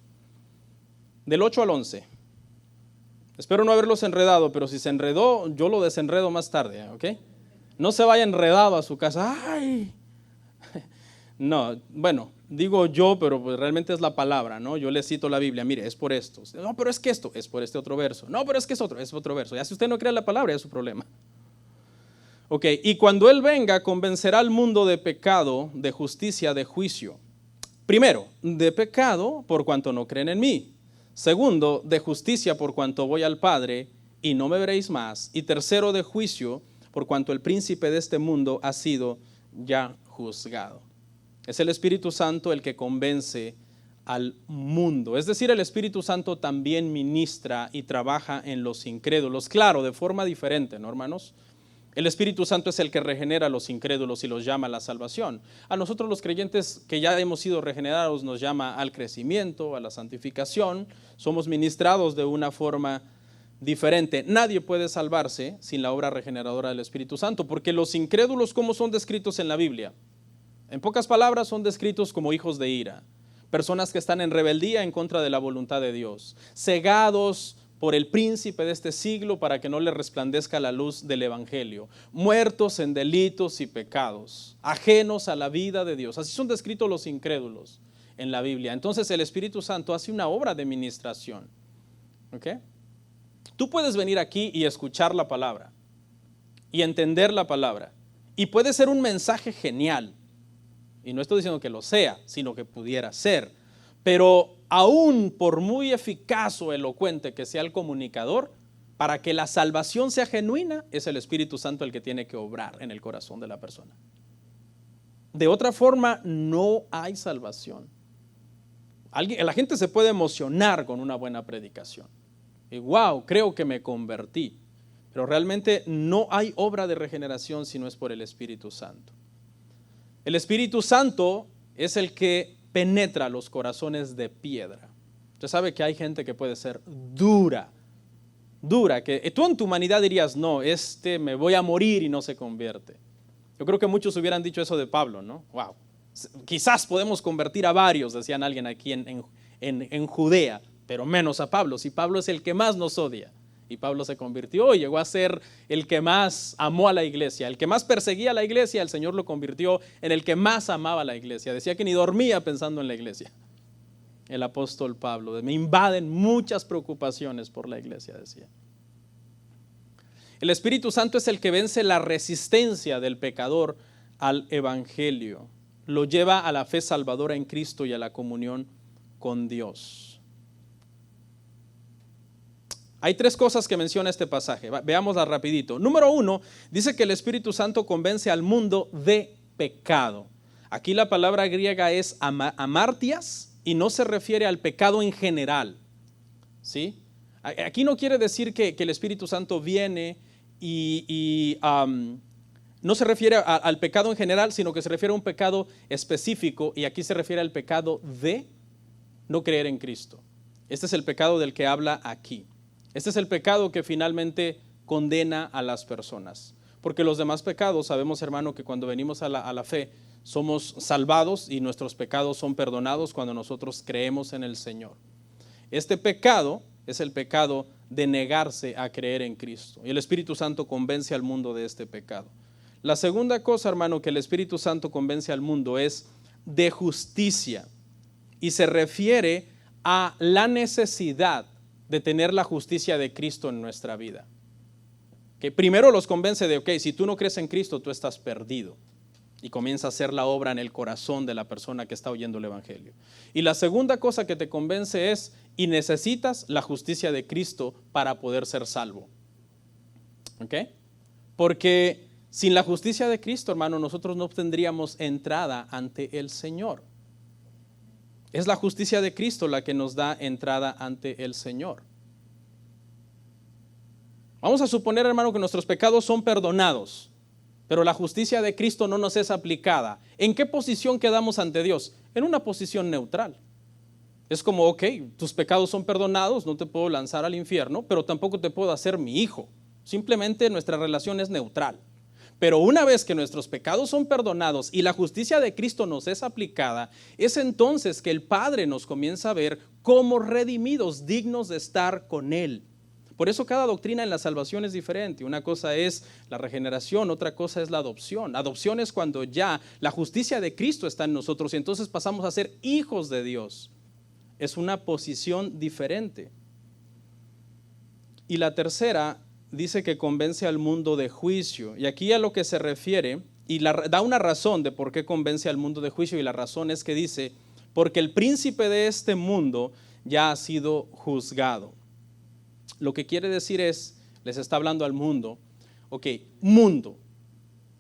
del 8 al 11. Espero no haberlos enredado, pero si se enredó, yo lo desenredo más tarde, ¿ok? No se vaya enredado a su casa. ¡Ay! No, bueno, digo yo, pero pues realmente es la palabra, ¿no? Yo le cito la Biblia, mire, es por esto. No, pero es que esto, es por este otro verso. No, pero es que es otro verso. Ya si usted no cree la palabra, ya es su problema. Ok, y cuando Él venga, convencerá al mundo de pecado, de justicia, de juicio. Primero, de pecado, por cuanto no creen en mí. Segundo, de justicia, por cuanto voy al Padre y no me veréis más. Y tercero, de juicio, por cuanto el príncipe de este mundo ha sido ya juzgado. Es el Espíritu Santo el que convence al mundo. Es decir, el Espíritu Santo también ministra y trabaja en los incrédulos. Claro, de forma diferente, ¿no, hermanos? El Espíritu Santo es el que regenera a los incrédulos y los llama a la salvación. A nosotros los creyentes que ya hemos sido regenerados nos llama al crecimiento, a la santificación. Somos ministrados de una forma diferente. Nadie puede salvarse sin la obra regeneradora del Espíritu Santo, porque los incrédulos, ¿cómo son descritos en la Biblia? En pocas palabras, son descritos como hijos de ira, personas que están en rebeldía en contra de la voluntad de Dios, cegados por el príncipe de este siglo para que no le resplandezca la luz del evangelio, muertos en delitos y pecados, ajenos a la vida de Dios. Así son descritos los incrédulos en la Biblia. Entonces el Espíritu Santo hace una obra de ministración. ¿Ok? Tú puedes venir aquí y escuchar la palabra y entender la palabra, y puede ser un mensaje genial. Y no estoy diciendo que lo sea, sino que pudiera ser. Pero aún por muy eficaz o elocuente que sea el comunicador, para que la salvación sea genuina, es el Espíritu Santo el que tiene que obrar en el corazón de la persona. De otra forma, no hay salvación. La gente se puede emocionar con una buena predicación. Y wow, creo que me convertí. Pero realmente no hay obra de regeneración si no es por el Espíritu Santo. El Espíritu Santo es el que penetra los corazones de piedra. Usted sabe que hay gente que puede ser dura, que tú en tu humanidad dirías, no, me voy a morir y no se convierte. Yo creo que muchos hubieran dicho eso de Pablo, ¿no? Wow, quizás podemos convertir a varios, decían alguien aquí en Judea, pero menos a Pablo, si Pablo es el que más nos odia. Y Pablo se convirtió y llegó a ser el que más amó a la iglesia. El que más perseguía a la iglesia, el Señor lo convirtió en el que más amaba a la iglesia. Decía que ni dormía pensando en la iglesia. El apóstol Pablo, me invaden muchas preocupaciones por la iglesia, decía. El Espíritu Santo es el que vence la resistencia del pecador al evangelio. Lo lleva a la fe salvadora en Cristo y a la comunión con Dios. Hay tres cosas que menciona este pasaje. Veámoslas rapidito. Número 1, dice que el Espíritu Santo convence al mundo de pecado. Aquí la palabra griega es amártias y no se refiere al pecado en general. ¿Sí? Aquí no quiere decir que el Espíritu Santo viene no se refiere al pecado en general, sino que se refiere a un pecado específico, y aquí se refiere al pecado de no creer en Cristo. Este es el pecado del que habla aquí. Este es el pecado que finalmente condena a las personas. Porque los demás pecados, sabemos, hermano, que cuando venimos a la fe, somos salvados y nuestros pecados son perdonados cuando nosotros creemos en el Señor. Este pecado es el pecado de negarse a creer en Cristo. Y el Espíritu Santo convence al mundo de este pecado. La segunda cosa, hermano, que el Espíritu Santo convence al mundo es de justicia. Y se refiere a la necesidad de tener la justicia de Cristo en nuestra vida. Que primero los convence de, si tú no crees en Cristo, tú estás perdido. Y comienza a hacer la obra en el corazón de la persona que está oyendo el evangelio. Y la segunda cosa que te convence es, y necesitas la justicia de Cristo para poder ser salvo. ¿Ok? Porque sin la justicia de Cristo, hermano, nosotros no obtendríamos entrada ante el Señor. Es la justicia de Cristo la que nos da entrada ante el Señor. Vamos a suponer, hermano, que nuestros pecados son perdonados. pero la justicia de Cristo no nos es aplicada, ¿en qué posición quedamos ante Dios? En una posición neutral. Es como, ok, tus pecados son perdonados, no te puedo lanzar al infierno, pero tampoco te puedo hacer mi hijo. Simplemente nuestra relación es neutral. Pero una vez que nuestros pecados son perdonados y la justicia de Cristo nos es aplicada, es entonces que el Padre nos comienza a ver como redimidos, dignos de estar con Él. Por eso cada doctrina en la salvación es diferente. Una cosa es la regeneración, otra cosa es la adopción. Adopción es cuando ya la justicia de Cristo está en nosotros y entonces pasamos a ser hijos de Dios. Es una posición diferente. Y la tercera dice que convence al mundo de juicio. Y aquí a lo que se refiere, y da una razón de por qué convence al mundo de juicio, y la razón es que dice, porque el príncipe de este mundo ya ha sido juzgado. Lo que quiere decir es, les está hablando al mundo, ok, mundo,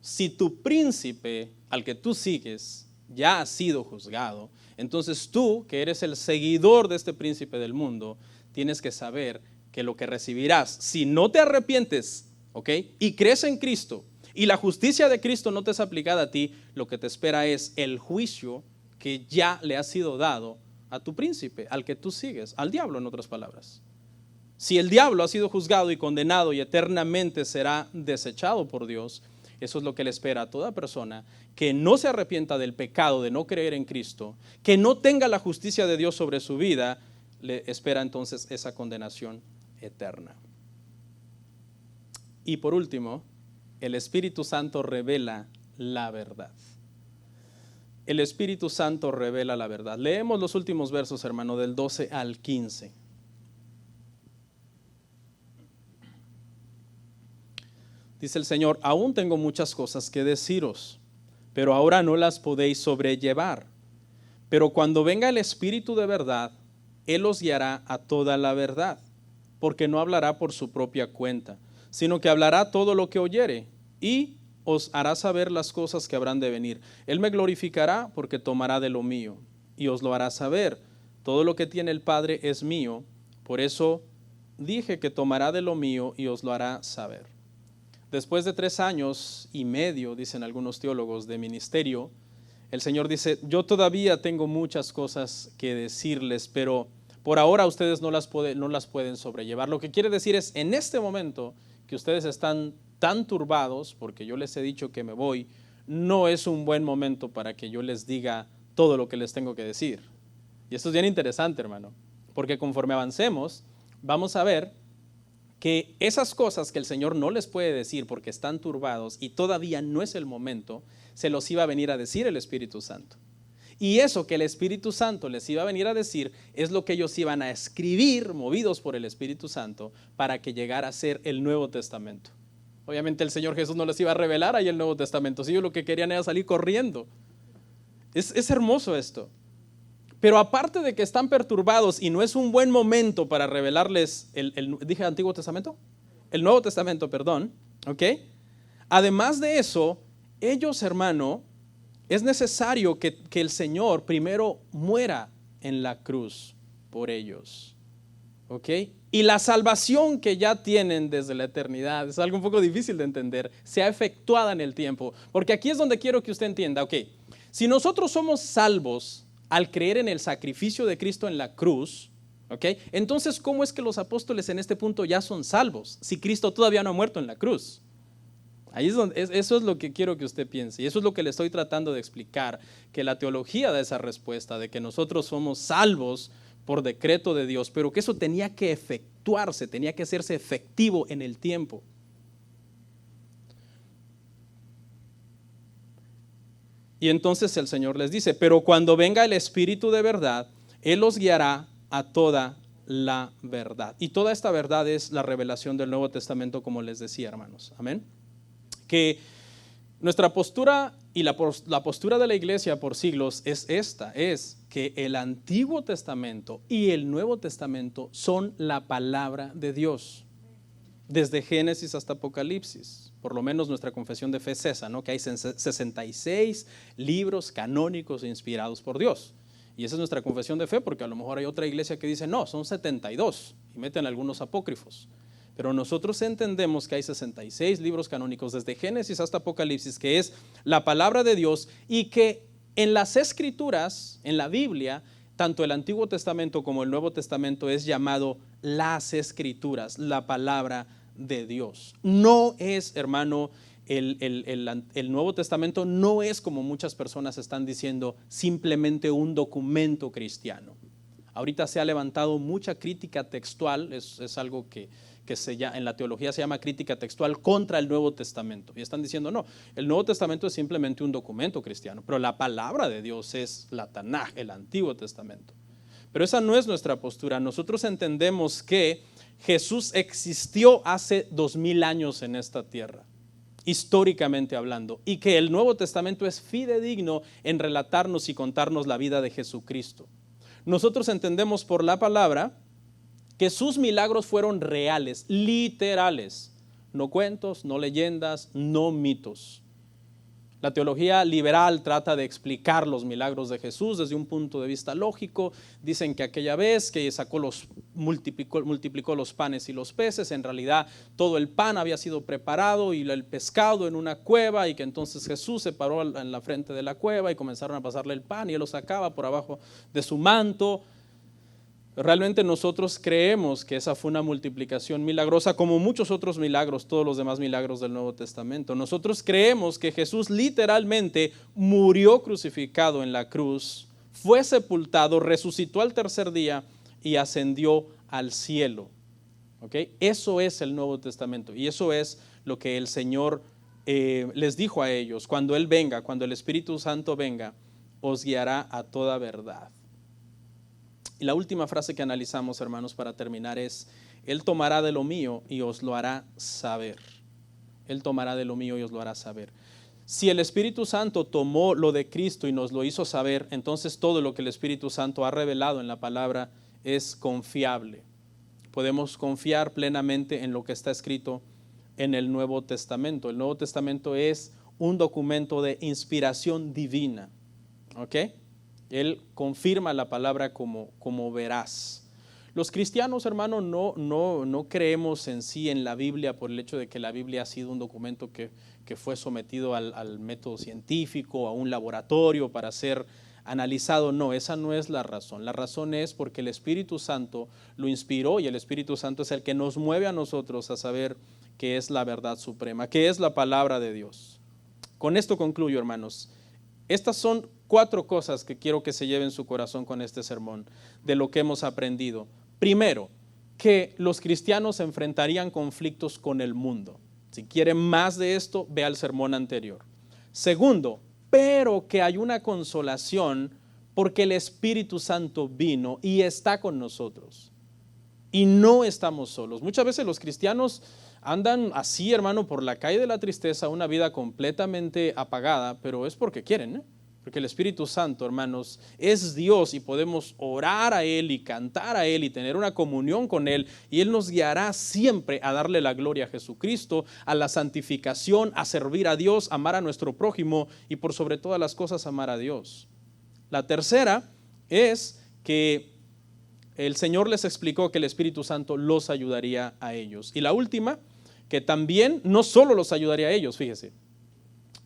si tu príncipe al que tú sigues ya ha sido juzgado, entonces tú, que eres el seguidor de este príncipe del mundo, tienes que saber que lo que recibirás, si no te arrepientes, ¿ok? Y crees en Cristo, y la justicia de Cristo no te es aplicada a ti, lo que te espera es el juicio que ya le ha sido dado a tu príncipe, al que tú sigues, al diablo en otras palabras. Si el diablo ha sido juzgado y condenado y eternamente será desechado por Dios, eso es lo que le espera a toda persona que no se arrepienta del pecado de no creer en Cristo, que no tenga la justicia de Dios sobre su vida, le espera entonces esa condenación eterna. Y por último, el Espíritu Santo revela la verdad. El Espíritu Santo revela la verdad. Leemos los últimos versos, hermano, del 12 al 15. Dice el Señor, aún tengo muchas cosas que deciros, pero ahora no las podéis sobrellevar. Pero cuando venga el Espíritu de verdad, Él os guiará a toda la verdad, porque no hablará por su propia cuenta, sino que hablará todo lo que oyere y os hará saber las cosas que habrán de venir. Él me glorificará porque tomará de lo mío y os lo hará saber. Todo lo que tiene el Padre es mío, por eso dije que tomará de lo mío y os lo hará saber. Después de 3 años y medio, dicen algunos teólogos, de ministerio, el Señor dice, yo todavía tengo muchas cosas que decirles, pero por ahora ustedes no las pueden sobrellevar. Lo que quiere decir es, en este momento que ustedes están tan turbados, porque yo les he dicho que me voy, no es un buen momento para que yo les diga todo lo que les tengo que decir. Y esto es bien interesante, hermano, porque conforme avancemos, vamos a ver que esas cosas que el Señor no les puede decir porque están turbados y todavía no es el momento, se los iba a venir a decir el Espíritu Santo. Y eso que el Espíritu Santo les iba a venir a decir es lo que ellos iban a escribir, movidos por el Espíritu Santo, para que llegara a ser el Nuevo Testamento. Obviamente el Señor Jesús no les iba a revelar ahí el Nuevo Testamento, si ellos lo que querían era salir corriendo. Es hermoso esto. Pero aparte de que están perturbados y no es un buen momento para revelarles ¿dije Antiguo Testamento? El Nuevo Testamento, perdón, ¿ok? Además de eso, ellos, hermano, es necesario que el Señor primero muera en la cruz por ellos, ¿ok? Y la salvación que ya tienen desde la eternidad, es algo un poco difícil de entender, se ha efectuado en el tiempo. Porque aquí es donde quiero que usted entienda, ¿ok? Si nosotros somos salvos al creer en el sacrificio de Cristo en la cruz, ¿ok? Entonces, ¿cómo es que los apóstoles en este punto ya son salvos si Cristo todavía no ha muerto en la cruz? Ahí es donde, eso es lo que quiero que usted piense y eso es lo que le estoy tratando de explicar, que la teología da esa respuesta de que nosotros somos salvos por decreto de Dios, pero que eso tenía que efectuarse, tenía que hacerse efectivo en el tiempo. Y entonces el Señor les dice, pero cuando venga el Espíritu de verdad, Él los guiará a toda la verdad. Y toda esta verdad es la revelación del Nuevo Testamento, como les decía, hermanos. Amén. Que nuestra postura y la postura de la iglesia por siglos es esta, es que el Antiguo Testamento y el Nuevo Testamento son la palabra de Dios. Desde Génesis hasta Apocalipsis, por lo menos nuestra confesión de fe es esa, ¿no? Que hay 66 libros canónicos inspirados por Dios. Y esa es nuestra confesión de fe, porque a lo mejor hay otra iglesia que dice, no, son 72 y meten algunos apócrifos. Pero nosotros entendemos que hay 66 libros canónicos, desde Génesis hasta Apocalipsis, que es la palabra de Dios, y que en las Escrituras, en la Biblia, tanto el Antiguo Testamento como el Nuevo Testamento es llamado las Escrituras, la palabra de Dios. No es, hermano, el Nuevo Testamento no es, como muchas personas están diciendo, simplemente un documento cristiano. Ahorita se ha levantado mucha crítica textual, es algo que en la teología se llama crítica textual contra el Nuevo Testamento. Y están diciendo, no, el Nuevo Testamento es simplemente un documento cristiano, pero la palabra de Dios es la Tanaj, el Antiguo Testamento. Pero esa no es nuestra postura. Nosotros entendemos que Jesús existió hace 2000 años en esta tierra, históricamente hablando, y que el Nuevo Testamento es fidedigno en relatarnos y contarnos la vida de Jesucristo. Nosotros entendemos por la palabra que sus milagros fueron reales, literales, no cuentos, no leyendas, no mitos. La teología liberal trata de explicar los milagros de Jesús desde un punto de vista lógico. Dicen que aquella vez que multiplicó los panes y los peces, en realidad todo el pan había sido preparado y el pescado en una cueva, y que entonces Jesús se paró en la frente de la cueva y comenzaron a pasarle el pan y él lo sacaba por abajo de su manto. Realmente nosotros creemos que esa fue una multiplicación milagrosa, como muchos otros milagros, todos los demás milagros del Nuevo Testamento. Nosotros creemos que Jesús literalmente murió crucificado en la cruz, fue sepultado, resucitó al tercer día y ascendió al cielo. ¿Okay? Eso es el Nuevo Testamento, y eso es lo que el Señor les dijo a ellos: cuando Él venga, cuando el Espíritu Santo venga, os guiará a toda verdad. Y la última frase que analizamos, hermanos, para terminar es: Él tomará de lo mío y os lo hará saber. Él tomará de lo mío y os lo hará saber. Si el Espíritu Santo tomó lo de Cristo y nos lo hizo saber, entonces todo lo que el Espíritu Santo ha revelado en la palabra es confiable. Podemos confiar plenamente en lo que está escrito en el Nuevo Testamento. El Nuevo Testamento es un documento de inspiración divina. ¿Ok? Él confirma la palabra como veraz. Los cristianos, hermanos, no creemos en sí en la Biblia por el hecho de que la Biblia ha sido un documento que fue sometido al método científico, a un laboratorio para ser analizado. No, esa no es la razón. La razón es porque el Espíritu Santo lo inspiró, y el Espíritu Santo es el que nos mueve a nosotros a saber qué es la verdad suprema, qué es la palabra de Dios. Con esto concluyo, hermanos. Estas son 4 cosas que quiero que se lleven su corazón con este sermón, de lo que hemos aprendido. Primero, que los cristianos enfrentarían conflictos con el mundo. Si quieren más de esto, vea el sermón anterior. Segundo, pero que hay una consolación porque el Espíritu Santo vino y está con nosotros. Y no estamos solos. Muchas veces los cristianos andan así, hermano, por la calle de la tristeza, una vida completamente apagada, pero es porque quieren, ¿eh? Porque el Espíritu Santo, hermanos, es Dios, y podemos orar a Él y cantar a Él y tener una comunión con Él, y Él nos guiará siempre a darle la gloria a Jesucristo, a la santificación, a servir a Dios, amar a nuestro prójimo y por sobre todas las cosas amar a Dios. La tercera es que el Señor les explicó que el Espíritu Santo los ayudaría a ellos. Y la última, que también no solo los ayudaría a ellos, fíjese,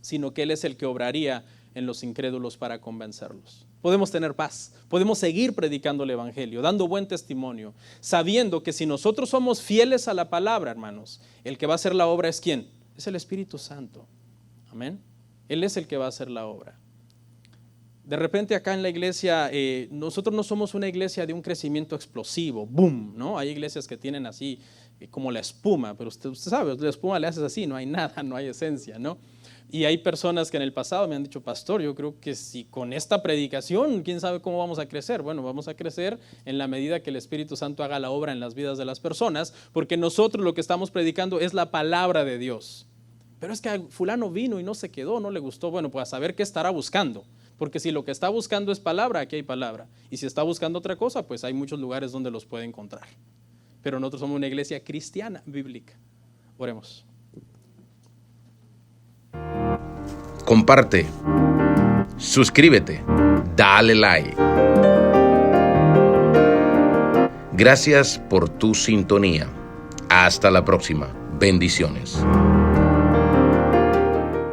sino que Él es el que obraría en los incrédulos para convencerlos. Podemos tener paz, podemos seguir predicando el Evangelio, dando buen testimonio, sabiendo que si nosotros somos fieles a la palabra, hermanos, el que va a hacer la obra es ¿quién? Es el Espíritu Santo. Amén. Él es el que va a hacer la obra. De repente acá en la iglesia, nosotros no somos una iglesia de un crecimiento explosivo, boom, ¿no? Hay iglesias que tienen así como la espuma, pero usted sabe, la espuma le haces así, no hay nada, no hay esencia, ¿no? Y hay personas que en el pasado me han dicho: pastor, yo creo que si con esta predicación, quién sabe cómo vamos a crecer. Bueno, vamos a crecer en la medida que el Espíritu Santo haga la obra en las vidas de las personas, porque nosotros lo que estamos predicando es la palabra de Dios. Pero es que fulano vino y no se quedó, no le gustó. Bueno, pues a saber qué estará buscando, porque si lo que está buscando es palabra, aquí hay palabra, y si está buscando otra cosa, pues hay muchos lugares donde los puede encontrar. Pero nosotros somos una iglesia cristiana, bíblica. Oremos. Comparte, suscríbete, dale like. Gracias por tu sintonía. Hasta la próxima. Bendiciones.